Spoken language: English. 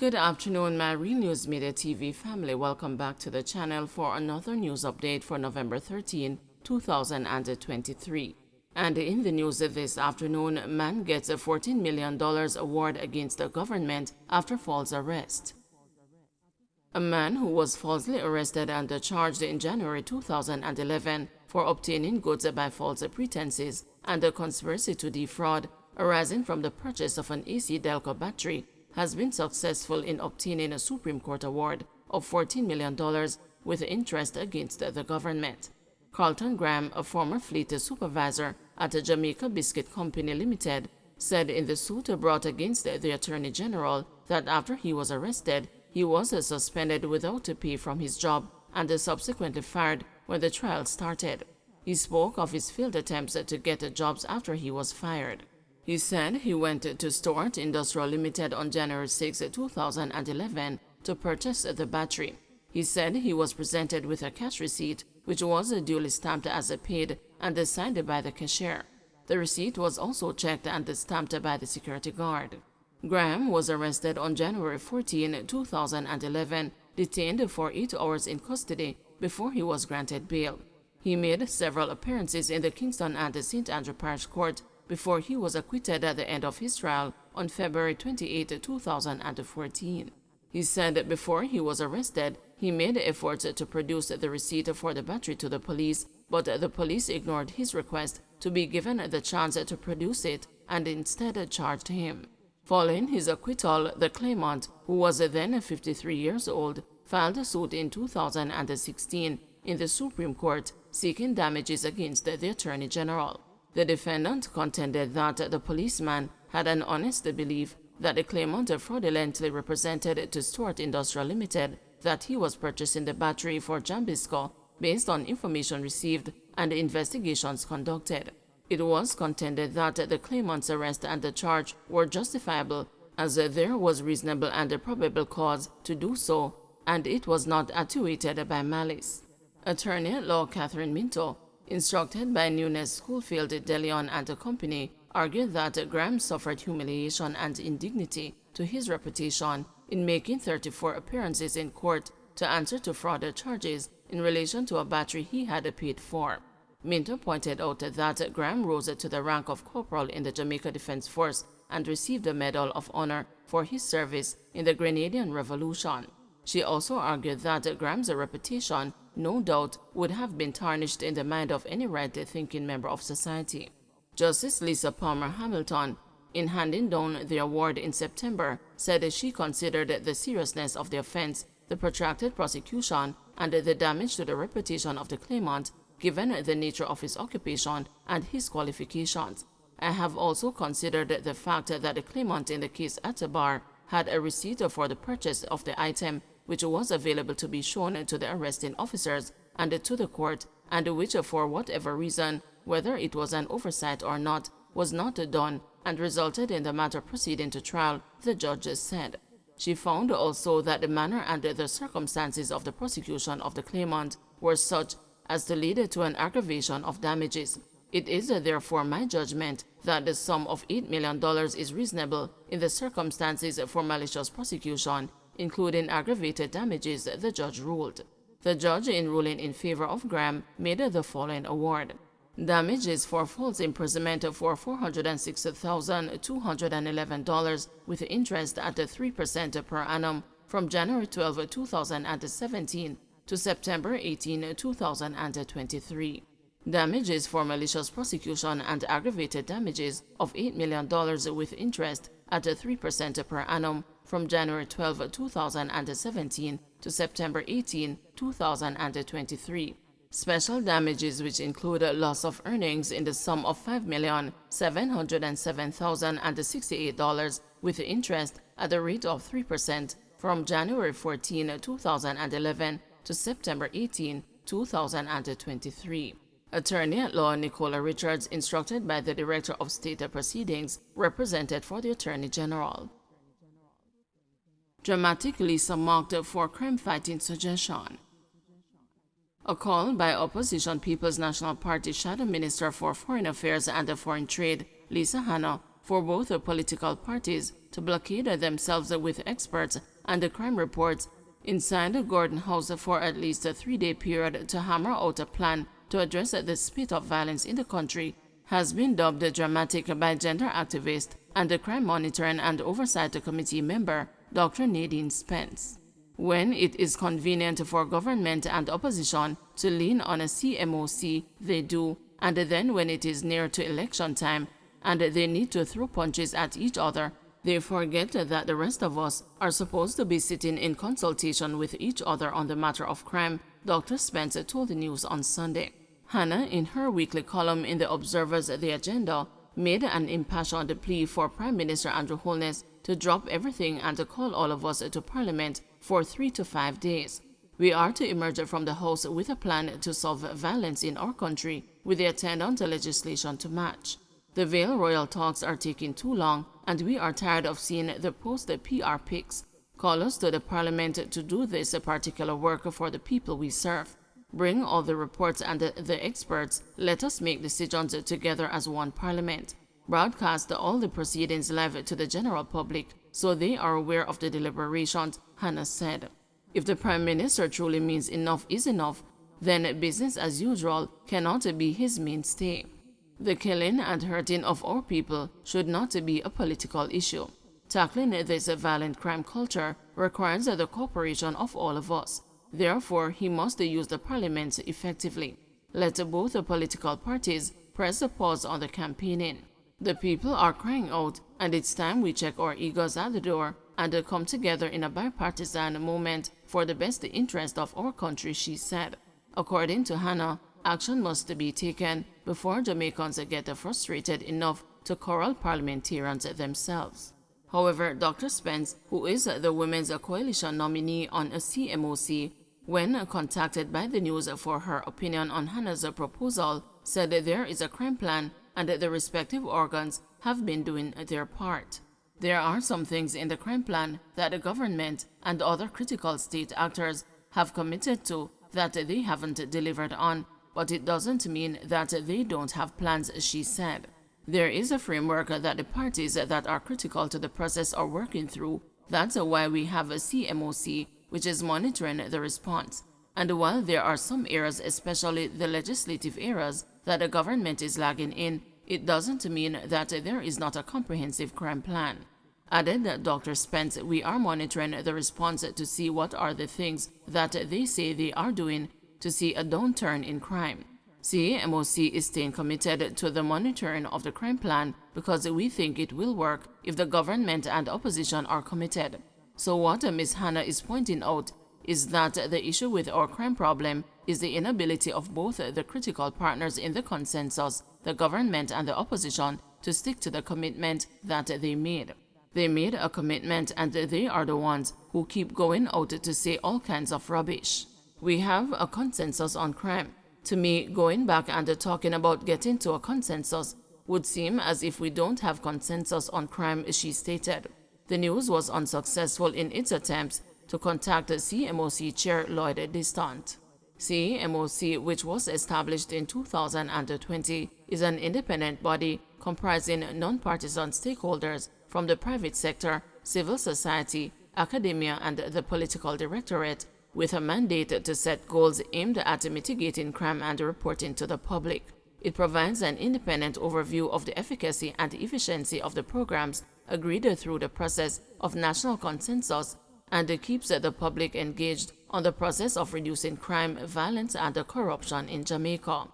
Good afternoon, my Real News Media TV family. Welcome back to the channel for another news update for November 13, 2023. And in the news this afternoon, man gets a $14 million award against the government after false arrest. A man who was falsely arrested and charged in January 2011 for obtaining goods by false pretenses and a conspiracy to defraud arising from the purchase of an AC Delco battery has been successful in obtaining a Supreme Court award of $14 million with interest against the government. Carlton Graham, a former fleet supervisor at the Jamaica Biscuit Company Limited, said in the suit brought against the Attorney General that after he was arrested, he was suspended without pay from his job and subsequently fired when the trial started. He spoke of his failed attempts to get jobs after he was fired. He said he went to Stuart Industrial Limited on January 6, 2011 to purchase the battery. He said he was presented with a cash receipt which was duly stamped as paid and signed by the cashier. The receipt was also checked and stamped by the security guard. Graham was arrested on January 14, 2011, detained for 8 hours in custody before he was granted bail. He made several appearances in the Kingston and St. Andrew Parish Court before he was acquitted at the end of his trial on February 28, 2014. He said before he was arrested, he made efforts to produce the receipt for the battery to the police, but the police ignored his request to be given the chance to produce it and instead charged him. Following his acquittal, the claimant, who was then 53 years old, filed a suit in 2016 in the Supreme Court seeking damages against the Attorney General. The defendant contended that the policeman had an honest belief that the claimant fraudulently represented to Stuart Industrial Limited that he was purchasing the battery for Jambisco based on information received and investigations conducted. It was contended that the claimant's arrest and the charge were justifiable as there was reasonable and probable cause to do so, and it was not attenuated by malice. Attorney-at-law Catherine Minto, instructed by Nunes Schoolfield, De Leon and Company, argued that Graham suffered humiliation and indignity to his reputation in making 34 appearances in court to answer to fraud charges in relation to a battery he had paid for. Minto pointed out that Graham rose to the rank of corporal in the Jamaica Defense Force and received a Medal of Honor for his service in the Grenadian Revolution. She also argued that Graham's reputation no doubt would have been tarnished in the mind of any right-thinking member of society. Justice Lisa Palmer Hamilton, in handing down the award in September, said she considered the seriousness of the offense, the protracted prosecution, and the damage to the reputation of the claimant, given the nature of his occupation and his qualifications. I have also considered the fact that the claimant in the case at the bar had a receipt for the purchase of the item which was available to be shown to the arresting officers and to the court, and which for whatever reason, whether it was an oversight or not, was not done and resulted in the matter proceeding to trial, the judge said. She found also that the manner and the circumstances of the prosecution of the claimant were such as to lead to an aggravation of damages. It is therefore my judgment that the sum of $8 million is reasonable in the circumstances for malicious prosecution, including aggravated damages, the judge ruled. The judge, in ruling in favor of Graham, made the following award. Damages for false imprisonment for $406,211 with interest at 3% per annum from January 12, 2017 to September 18, 2023. Damages for malicious prosecution and aggravated damages of $8 million with interest at 3% per annum from January 12, 2017 to September 18, 2023. Special damages which include loss of earnings in the sum of $5,707,068 with interest at the rate of 3% from January 14, 2011 to September 18, 2023. Attorney-at-law Nicola Richards, instructed by the Director of State Proceedings, represented for the Attorney General. Dramatic Lisa mocked for crime-fighting suggestion. A call by Opposition People's National Party Shadow Minister for Foreign Affairs and Foreign Trade, Lisa Hanna, for both political parties to blockade themselves with experts and the crime reports inside the Gordon House for at least a 3-day period to hammer out a plan to address the spate of violence in the country has been dubbed dramatic by gender activist and the Crime Monitoring and Oversight Committee member Dr. Nadine Spence. When it is convenient for government and opposition to lean on a CMOC, they do, and then when it is near to election time and they need to throw punches at each other, they forget that the rest of us are supposed to be sitting in consultation with each other on the matter of crime, Dr. Spence told the news on Sunday. Hannah, in her weekly column in The Observer's The Agenda, made an impassioned plea for Prime Minister Andrew Holness to drop everything and to call all of us to Parliament for 3 to 5 days. We are to emerge from the House with a plan to solve violence in our country with the attendant legislation to match. The Vale Royal talks are taking too long, and we are tired of seeing the post-PR pics. Call us to the Parliament to do this particular work for the people we serve. Bring all the reports and the experts. Let us make decisions together as one Parliament. Broadcast all the proceedings live to the general public so they are aware of the deliberations, Hannah said. If the Prime Minister truly means enough is enough, then business as usual cannot be his mainstay. The killing and hurting of our people should not be a political issue. Tackling this violent crime culture requires the cooperation of all of us. Therefore, he must use the Parliament effectively. Let both the political parties press the pause on the campaigning. The people are crying out, and it's time we check our egos at the door and come together in a bipartisan moment for the best interest of our country, she said. According to Hannah, action must be taken before Jamaicans get frustrated enough to corral parliamentarians themselves. However, Dr. Spence, who is the Women's Coalition nominee on a CMOC, when contacted by the news for her opinion on Hannah's proposal, said there is a crime plan and the respective organs have been doing their part. There are some things in the crime plan that the government and other critical state actors have committed to that they haven't delivered on, but it doesn't mean that they don't have plans, she said. There is a framework that the parties that are critical to the process are working through. That's why we have a CMOC, which is monitoring the response. And while there are some areas, especially the legislative areas, that the government is lagging in, it doesn't mean that there is not a comprehensive crime plan. Added Dr. Spence, we are monitoring the response to see what are the things that they say they are doing to see a downturn in crime. CMOC is staying committed to the monitoring of the crime plan because we think it will work if the government and opposition are committed. So what Ms. Hannah is pointing out is that the issue with our crime problem is the inability of both the critical partners in the consensus, the government and the opposition, to stick to the commitment that they made. They made a commitment and they are the ones who keep going out to say all kinds of rubbish. We have a consensus on crime. To me, going back and talking about getting to a consensus would seem as if we don't have consensus on crime, she stated. The news was unsuccessful in its attempts to contact CMOC Chair Lloyd Distant. CMOC, which was established in 2020, is an independent body comprising non-partisan stakeholders from the private sector, civil society, academia, and the political directorate, with a mandate to set goals aimed at mitigating crime and reporting to the public. It provides an independent overview of the efficacy and efficiency of the programs agreed through the process of national consensus and keeps the public engaged on the process of reducing crime, violence, and corruption in Jamaica.